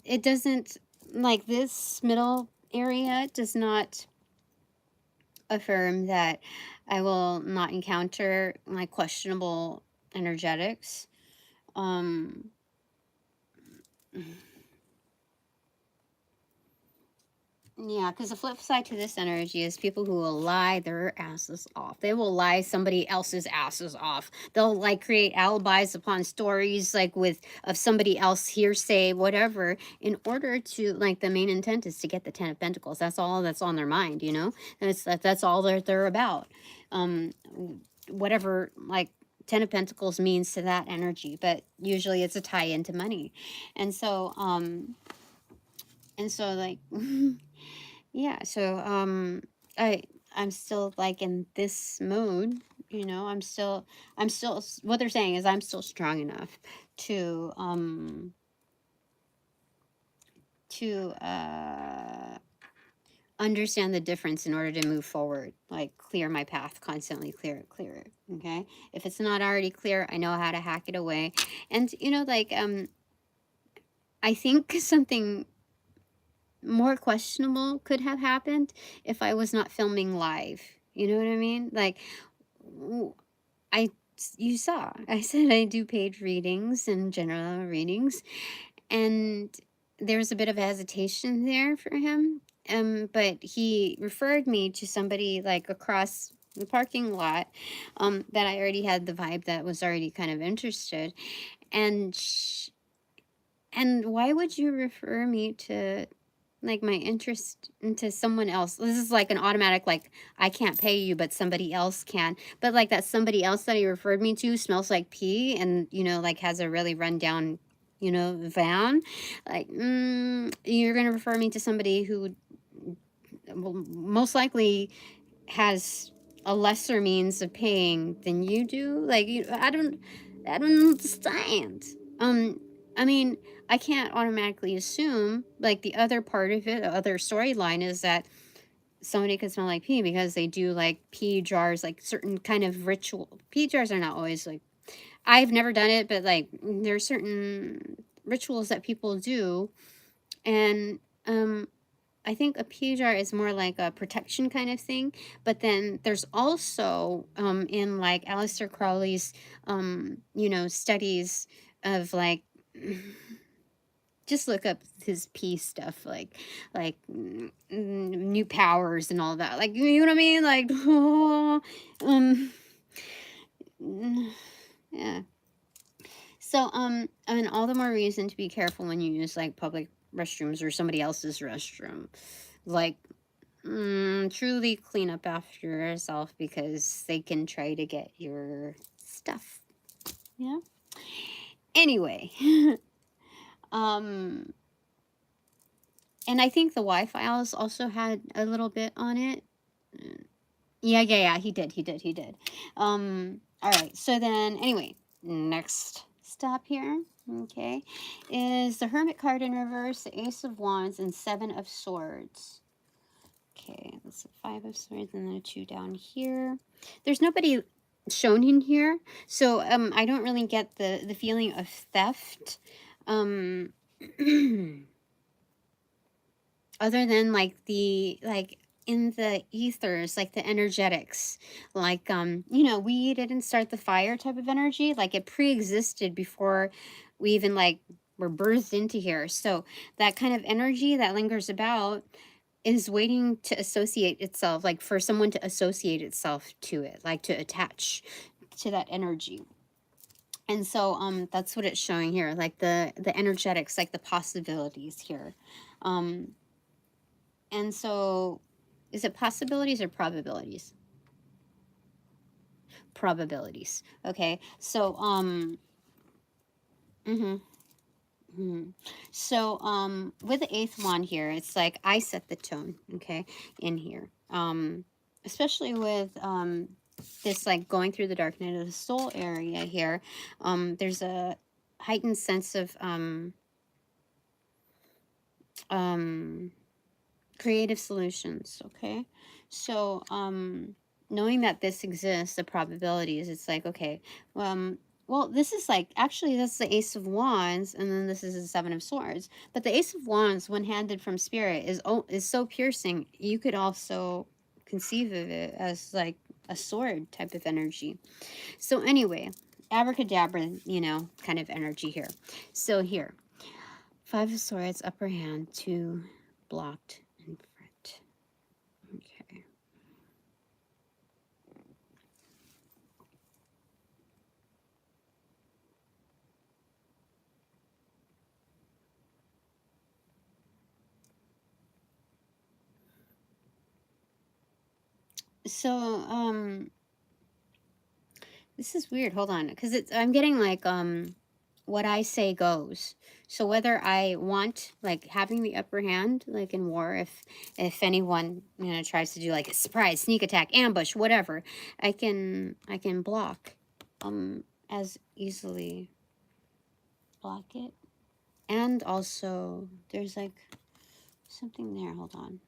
it doesn't, like, this middle area does not affirm that I will not encounter like questionable energetics. Yeah, because the flip side to this energy is people who will lie their asses off. They will lie somebody else's asses off. They'll like create alibis upon stories, like of somebody else, hearsay, whatever, in order to, like, the main intent is to get the 10 of Pentacles. That's all that's on their mind, that's all they're about. Whatever, like, 10 of Pentacles means to that energy, but usually it's a tie into money. And so And so like yeah, so I'm still like in this mode, you know. I'm still what they're saying is I'm still strong enough to to understand the difference in order to move forward, like clear my path, constantly clear it. Okay, if it's not already clear, I know how to hack it away. And you know, like I think something more questionable could have happened if I was not filming live. You know what I mean? Like, I, you saw, I said I do paid readings and general readings, and there's a bit of hesitation there for him. But he referred me to somebody like across the parking lot, that I already had the vibe that was already kind of interested, and and why would you refer me to like my interest into someone else? This is like an automatic, like, I can't pay you, but somebody else can. But like that somebody else that he referred me to smells like pee and, you know, like has a really rundown, you know, van. Like, you're going to refer me to somebody who will most likely has a lesser means of paying than you do. Like, I don't understand. I mean, I can't automatically assume like the other part of it, the other storyline is that somebody could smell like pee because they do like pee jars, like certain kind of ritual. Pee jars are not always like, I've never done it, but like there's certain rituals that people do, and I think a pee jar is more like a protection kind of thing. But then there's also in like Aleister Crowley's you know, studies of like just look up his pee stuff, like new powers and all that. Like, you know what I mean? Like um yeah. So I mean, all the more reason to be careful when you use like public restrooms or somebody else's restroom. Like, truly clean up after yourself because they can try to get your stuff. Yeah. Anyway, um, and I think the Y-Files also had a little bit on it. Yeah. He did. All right. So then, anyway, next stop here, okay, is the Hermit card in reverse, the Ace of Wands, and Seven of Swords. Okay, that's a Five of Swords and then a 2 down here. There's nobody shown in here, so I don't really get the feeling of theft. Other than like the like in the ethers, like the energetics, like you know, we didn't start the fire type of energy, like it pre-existed before we even like were birthed into here. So that kind of energy that lingers about is waiting to associate itself, like for someone to associate itself to it, like to attach to that energy. And so that's what it's showing here, like the energetics, like the possibilities here. And so is it possibilities or probabilities? Probabilities. Okay. So mhm. Mhm. So with the eighth wand here, it's like I set the tone, okay, in here. Especially with this like going through the dark night of the soul area here. There's a heightened sense of um creative solutions, okay? So knowing that this exists, the probabilities, it's like, okay, well, this is like, actually, that's the Ace of Wands, and then this is the Seven of Swords. But the Ace of Wands, when handed from Spirit, is so piercing. You could also conceive of it as like a sword type of energy. So anyway, abracadabra, you know, kind of energy here. So here, Five of Swords, upper hand, 2 blocked in front. Okay. So, this is weird. Hold on, because I'm getting like, what I say goes. So whether I want, like, having the upper hand, like in war, if anyone, you know, tries to do like a surprise, sneak attack, ambush, whatever, I can block as easily. Block it. And also there's like something there. Hold on.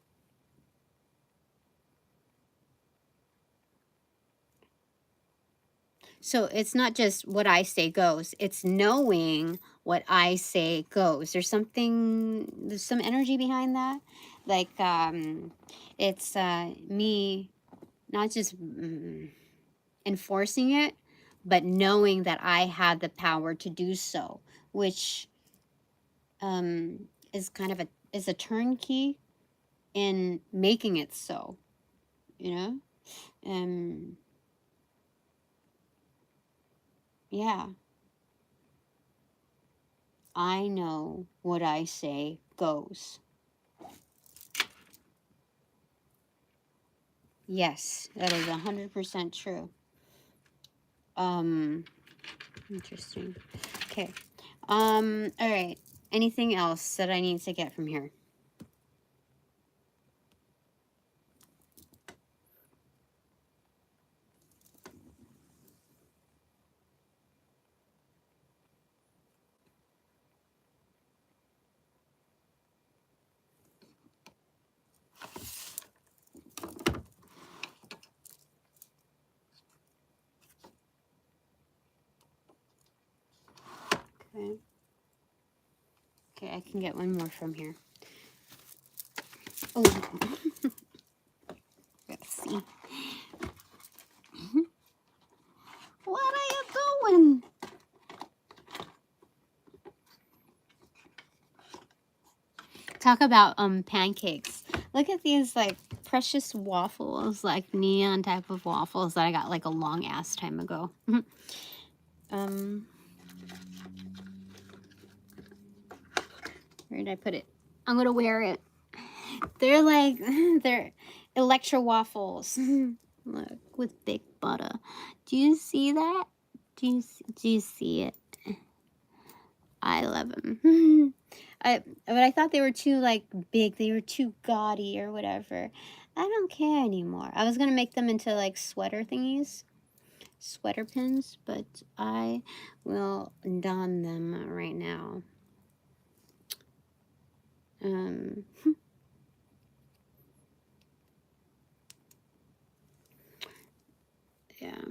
So it's not just what I say goes, it's knowing what I say goes. There's some energy behind that. Like, it's me not just enforcing it, but knowing that I have the power to do so, which is kind of is a turnkey in making it so, you know? Yeah. I know what I say goes. Yes, that is 100% true. Interesting. Okay. All right. Anything else that I need to get from here? Okay. Okay, I can get one more from here. Oh, let's see. What are you doing? Talk about pancakes. Look at these like precious waffles, like neon type of waffles that I got like a long ass time ago. Where did I put it? I'm gonna wear it. They're like they're electro waffles. Look, with big butter. Do you see that? Do you see it? I love them. But I thought they were too like big. They were too gaudy or whatever. I don't care anymore. I was gonna make them into like sweater thingies, sweater pins, but I will don them right now. Yeah.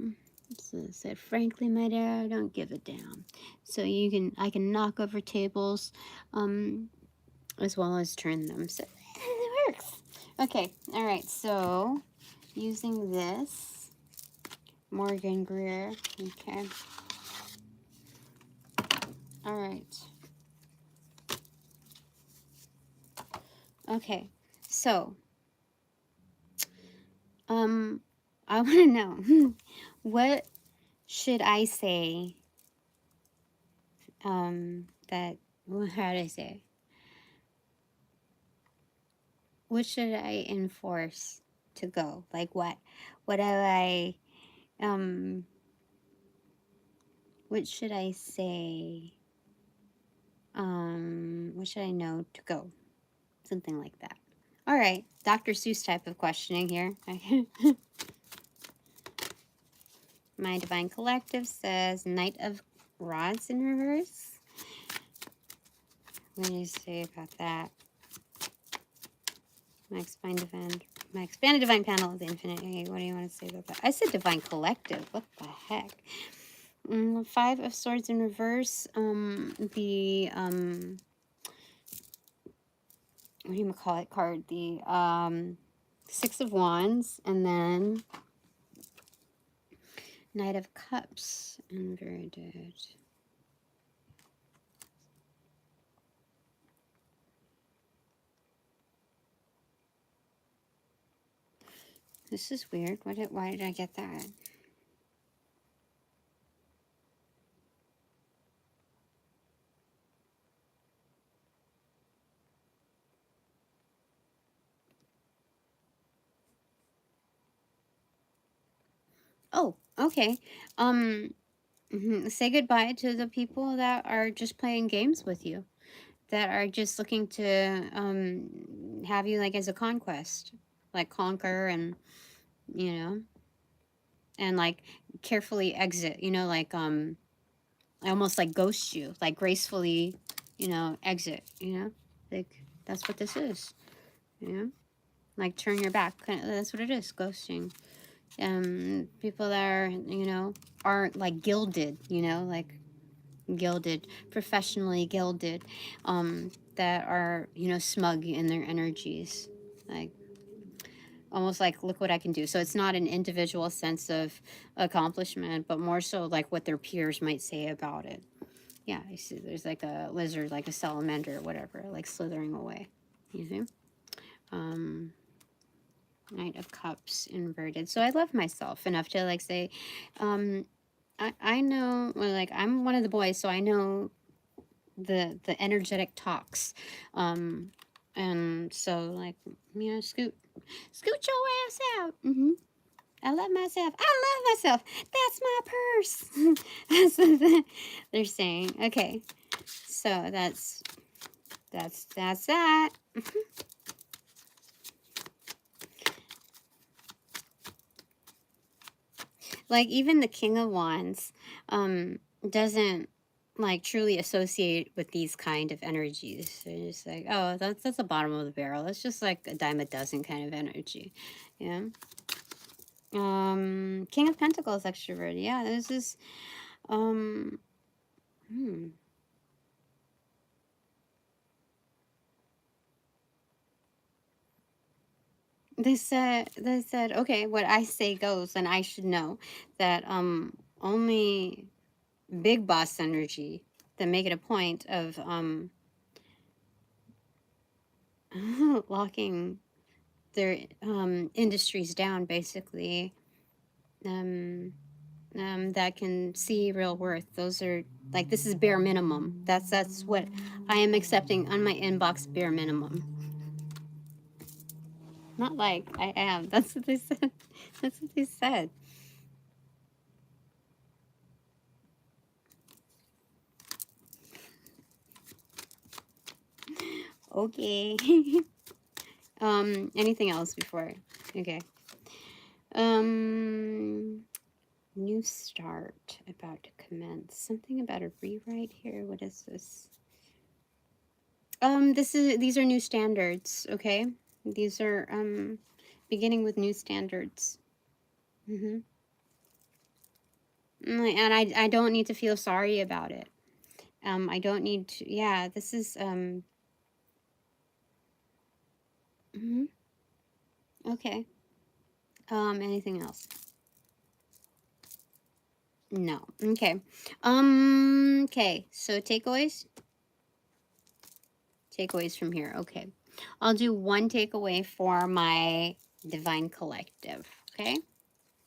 So it said, frankly, my dear, I don't give a damn. So I can knock over tables, as well as turn them. So it works. Okay. All right. So using this Morgan Greer. Okay. All right. Okay. So, I want to know what should I say? That how do I say? What should I enforce to go? Like what? What do I? What should I say? What should I know to go? Something like that. All right, Dr. Seuss type of questioning here. My Divine Collective says Knight of Rods in reverse. What do you say about that? My expanded divine panel of the infinite. Hey, what do you want to say about that? I said Divine Collective. What the heck? 5 of Swords in reverse. The what do you call it card? The 6 of Wands, and then Knight of Cups inverted. This is weird. Why did I get that? Oh, okay. Say goodbye to the people that are just playing games with you, that are just looking to have you like as a conquest, like conquer and, you know, and like carefully exit, you know, like almost like ghost you, like gracefully, you know, exit, you know, like that's what this is, you know, like turn your back. That's what it is, ghosting. People that are, you know, aren't like gilded, you know, like gilded, professionally gilded, that are, you know, smug in their energies, like almost like look what I can do. So it's not an individual sense of accomplishment, but more so like what their peers might say about it. Yeah, I see. There's like a lizard, like a salamander, or whatever, like slithering away. You see? Um, Knight of Cups inverted. So I love myself enough to like say, um, I know, well, like I'm one of the boys, so I know the energetic talks, um, and so like, you know, scoot your ass out. I love myself. I love myself. That's my purse. That's what they're saying. Okay, so that's that. Like even the King of Wands doesn't like truly associate with these kind of energies. It's like, oh, that's the bottom of the barrel. It's just like a dime a dozen kind of energy. Yeah. King of Pentacles extrovert. Yeah, this is um hmm. They said, okay, what I say goes, and I should know that only big boss energy that make it a point of locking their industries down, basically, um that can see real worth. Those are like, this is bare minimum. That's what I am accepting on my inbox, bare minimum. Not like I am. That's what they said. That's what they said. Okay. Anything else before? Okay. Um, new start about to commence. Something about a rewrite here. What is this? These are new standards, okay? These are beginning with new standards. Mm-hmm. And I don't need to feel sorry about it. I don't need to, yeah, this is mhm, okay. Anything else? No. Okay. Okay. So takeaways from here. Okay. I'll do one takeaway for my divine collective. Okay.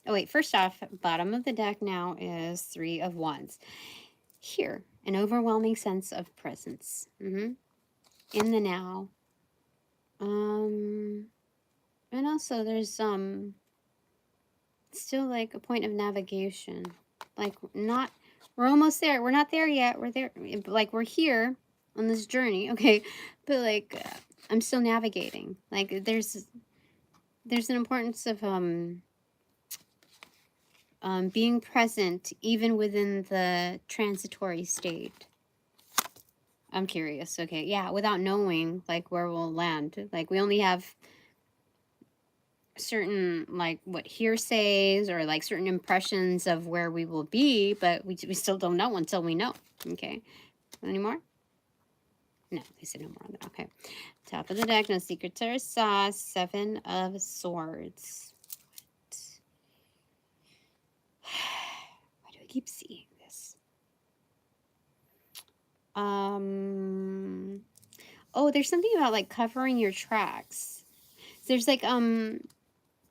Oh wait, first off, bottom of the deck now is 3 of Wands. Here, an overwhelming sense of presence. In the now. Um and also there's still like a point of navigation. Like not, we're almost there. We're not there yet. We're there, like we're here on this journey, okay? But like I'm still navigating. Like there's an importance of being present even within the transitory state. I'm curious. Okay, yeah, without knowing like where we'll land. Like we only have certain like what hearsays or like certain impressions of where we will be, but we still don't know until we know. Okay, any more? No, they said no more on that. Okay, top of the deck, no secrets or sauce. 7 of Swords. Why do I keep seeing this? Oh, there's something about like covering your tracks. There's like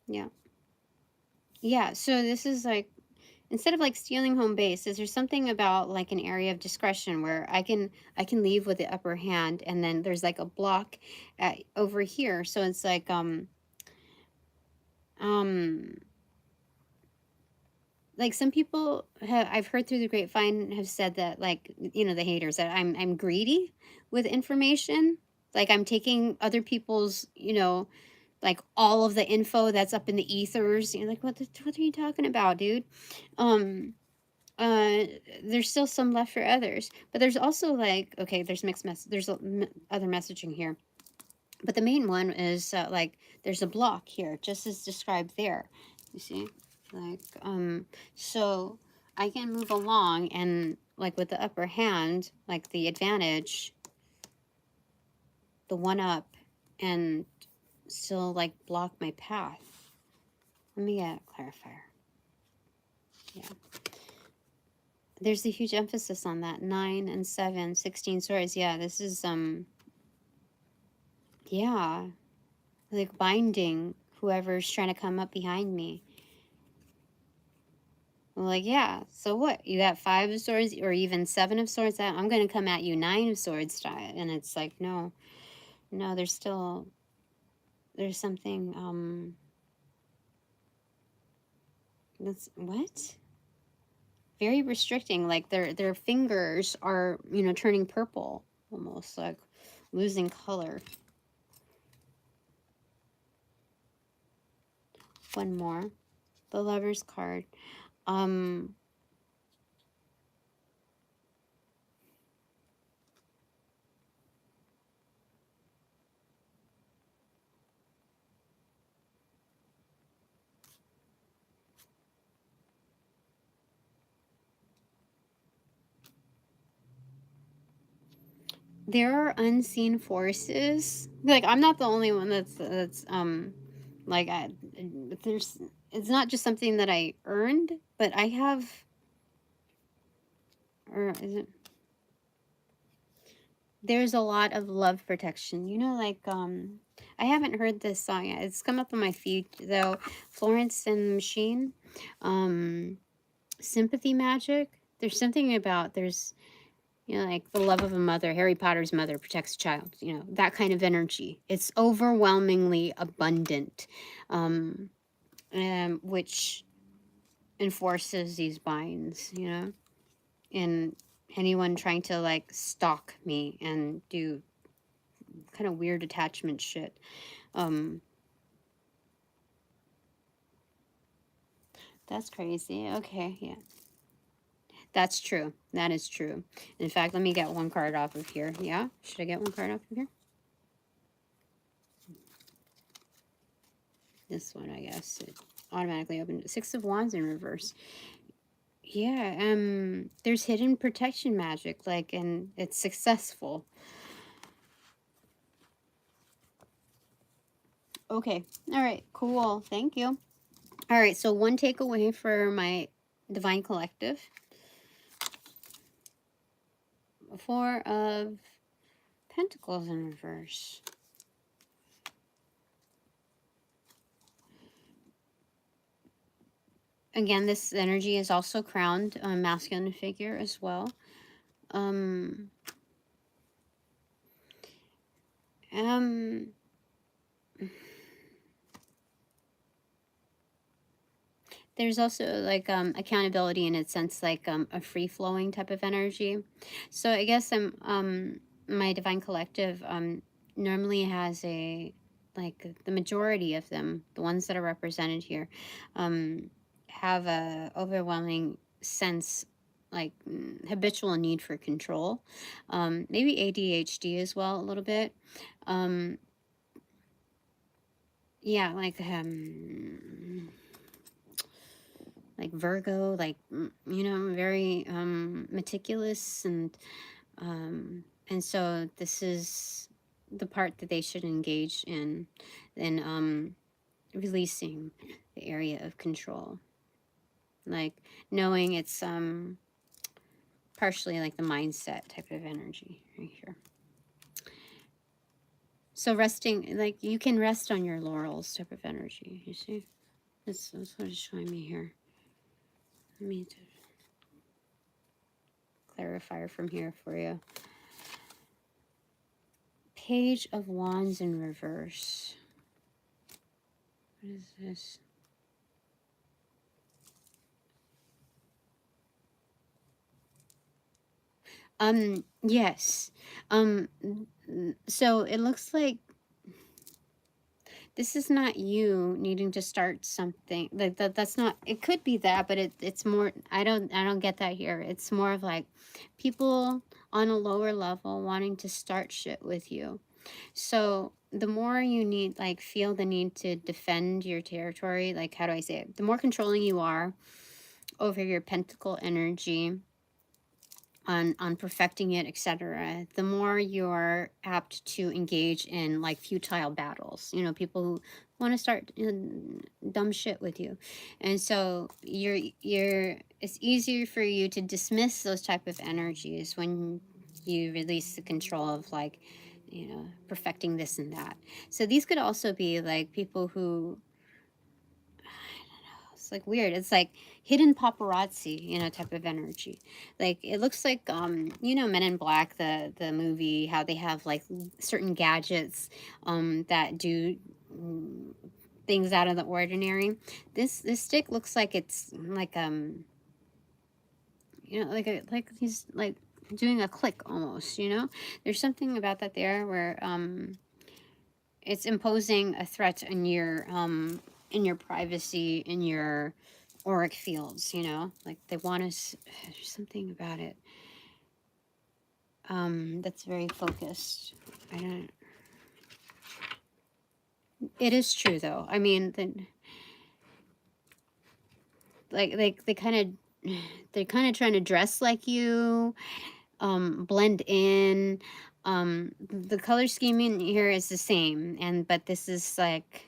yeah, yeah, so this is like, instead of like stealing home base, is there something about like an area of discretion where I can leave with the upper hand, and then there's like a block over here, so it's like um like some people have, I've heard through the grapevine, have said that, like, you know, the haters, that I'm greedy with information. Like I'm taking other people's, you know, like all of the info that's up in the ethers. You're like, what are you talking about, dude? Um, uh, there's still some left for others, but there's also like, okay, there's mixed mess. There's other messaging here, but the main one is like there's a block here, just as described there. You see, like so I can move along and like with the upper hand, like the advantage, the one up, and still like block my path. Let me get a clarifier. Yeah. There's a huge emphasis on that. 9 and 7, 16 swords. Yeah, this is yeah, like binding whoever's trying to come up behind me. I'm like, yeah, so what? You got 5 of swords or even 7 of swords? I'm going to come at you 9 of swords style. And it's like, no, no, there's still, there's something, that's, what? Very restricting. Like their fingers are, you know, turning purple, almost like losing color. One more. The Lover's card. Um, there are unseen forces. Like I'm not the only one that's like there's, it's not just something that I earned, but I have, or is it, there's a lot of love protection, you know, like I haven't heard this song yet. It's come up on my feed though. Florence and the Machine, Sympathy Magic. There's something about, there's, you know, like the love of a mother, Harry Potter's mother protects a child, you know, that kind of energy. It's overwhelmingly abundant, which enforces these binds, you know, and anyone trying to like stalk me and do kind of weird attachment shit. That's crazy. Okay, yeah. That's true. That is true. In fact, let me get one card off of here. Yeah? Should I get one card off of here? This one, I guess. It automatically opened. 6 of Wands in reverse. Yeah, there's hidden protection magic, like, and it's successful. Okay. All right. Cool. Thank you. All right. So one takeaway for my Divine Collective. 4 of Pentacles in reverse. Again, this energy is also crowned masculine figure as well. Um, there's also like accountability in a sense, like a free-flowing type of energy. So I guess my Divine Collective normally has a, like the majority of them, the ones that are represented here, have a overwhelming sense, like habitual need for control, maybe ADHD as well a little bit. Yeah, like Virgo, like you know, very meticulous, and so this is the part that they should engage in releasing the area of control, like knowing it's partially like the mindset type of energy right here. So resting, like you can rest on your laurels type of energy, you see. That's what it's showing me here. Let me clarifier from here for you. Page of Wands in reverse. What is this? Yes. Um, so it looks like this is not you needing to start something like that. That's not, it could be that, but it's more, I don't get that here. It's more of like people on a lower level wanting to start shit with you. So the more you need, like, feel the need to defend your territory, like, how do I say it? The more controlling you are over your pentacle energy, on perfecting it, etc., the more you're apt to engage in like futile battles. You know, people who want to start dumb shit with you, and so it's easier for you to dismiss those type of energies when you release the control of, like, you know, perfecting this and that. So these could also be like people who, it's like weird. It's like hidden paparazzi, you know, type of energy. Like it looks like you know, Men in Black, the movie, how they have like certain gadgets that do things out of the ordinary. This stick looks like it's like you know, like he's like doing a click almost, you know? There's something about that there where it's imposing a threat in your privacy, in your auric fields, you know, like they want us. There's something about it that's very focused. I don't, it is true though. I mean, like they're kind of trying to dress like you, blend in. The color scheming here is the same, and but this is like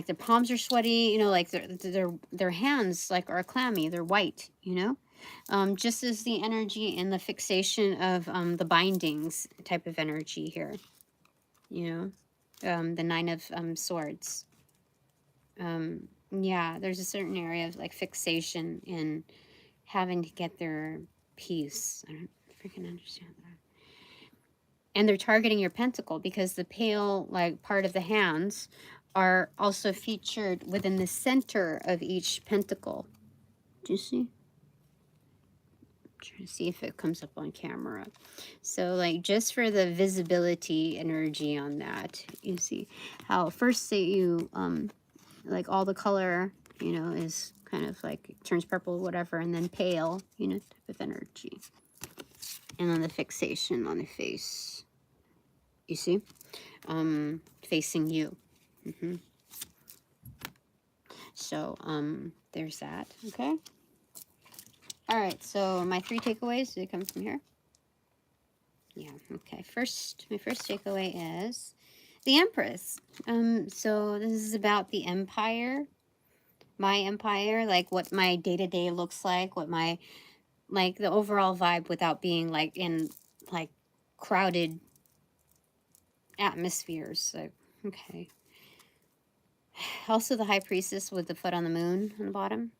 their palms are sweaty, you know, like their hands like are clammy, they're white, you know. Just as the energy and the fixation of the bindings type of energy here, you know, the Nine of Swords. Yeah, there's a certain area of like fixation in having to get their peace. I don't freaking understand that. And they're targeting your pentacle because the pale like part of the hands are also featured within the center of each pentacle. Do you see? I'm trying to see if it comes up on camera. So like just for the visibility energy on that, you see how first say you like all the color, you know, is kind of like turns purple, whatever, and then pale, you know, type of energy. And then the fixation on the face. You see? Facing you. So, there's that. Okay. All right. So my 3 takeaways, do they come from here? Yeah. Okay. My first takeaway is the Empress. So this is about the empire, my empire, like what my day-to-day looks like, what my, like the overall vibe without being like in like crowded atmospheres. So, okay. Also the High Priestess with the foot on the moon on the bottom.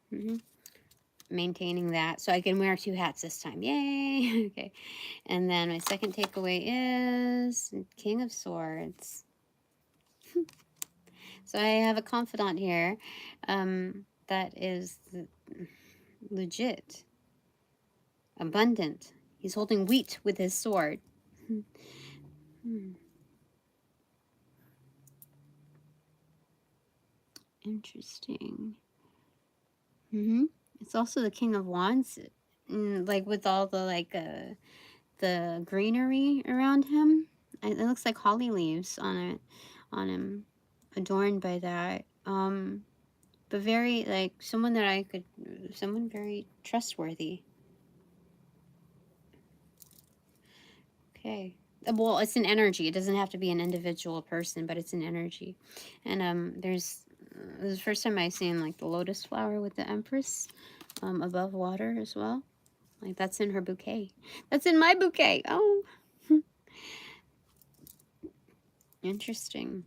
Maintaining that. So I can wear 2 hats this time. Yay! Okay. And then my second takeaway is King of Swords. So I have a confidant here that is legit, abundant. He's holding wheat with his sword. Interesting. It's also the King of Wands, like with all the like the greenery around him. It looks like holly leaves on it, on him, adorned by that. But very like someone very trustworthy. Okay. Well, it's an energy. It doesn't have to be an individual person, but it's an energy. And this is the first time I've seen like the lotus flower with the Empress above water as well. Like that's in her bouquet. That's in my bouquet. Oh, interesting.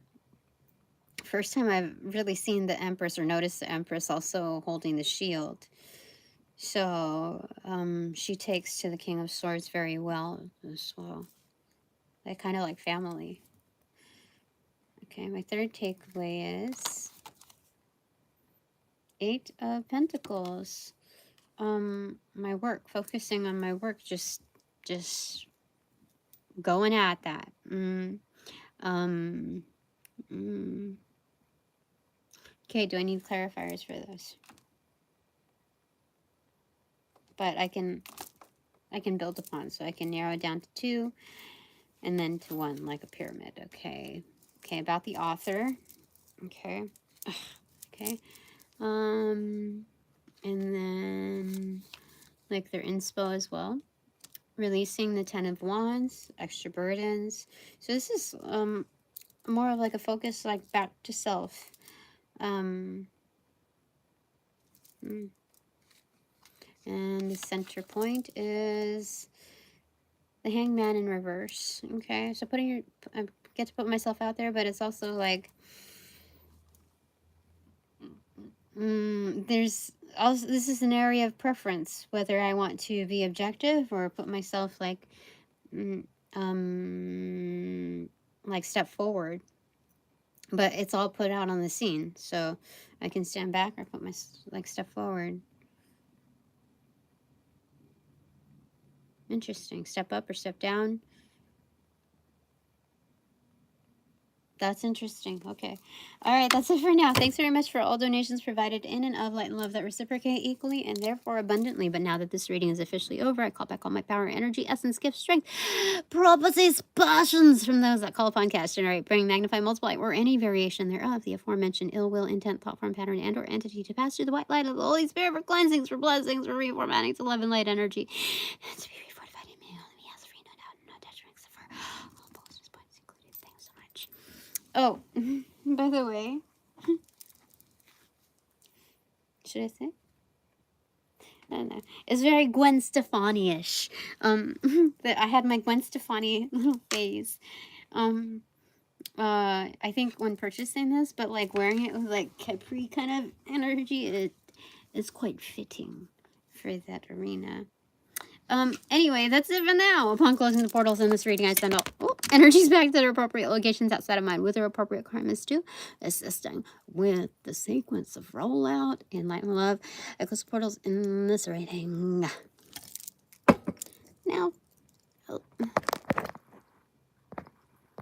First time I've really seen the Empress or noticed the Empress also holding the shield. So she takes to the King of Swords very well as well. They kind of like family. Okay, my third takeaway is 8 of Pentacles. my work, focusing on my work, just going at that. Okay, do I need clarifiers for this? But I can build upon, so I can narrow it down to 2 and then to 1, like a pyramid. Okay, about the author. Okay. Okay. And then like their inspo as well. Releasing the 10 of Wands, extra burdens. So this is more of like a focus, like back to self. And the center point is the Hangman in reverse. Okay, so I get to put myself out there, but it's also like there's also, this is an area of preference, whether I want to be objective or put myself like step forward. But it's all put out on the scene, so I can stand back or put my step forward. Interesting. Step up or step down. That's interesting. Okay. All right. That's it for now. Thanks very much for all donations provided in and of light and love that reciprocate equally and therefore abundantly. But now that this reading is officially over, I call back all my power, energy, essence, gift, strength, properties, passions from those that call upon, cast, generate, bring, magnify, multiply, or any variation thereof, the aforementioned ill will, intent, thought form, pattern, and or entity to pass through the white light of the Holy Spirit for cleansings, for blessings, for reformatting to love and light energy. And to be refortified in me, only has free, no doubt, no attachment, except for all bonus points included. Thanks so much. Oh, by the way, should I say? I don't know. It's very Gwen Stefani-ish. I had my Gwen Stefani little phase. I think when purchasing this, but like wearing it with like capri kind of energy, it is quite fitting for that arena. Anyway, that's it for now. Upon closing the portals in this reading, I send all energies back to their appropriate locations outside of mine with their appropriate karmas too, assisting with the sequence of rollout in light and love. I close the portals in this reading. Now,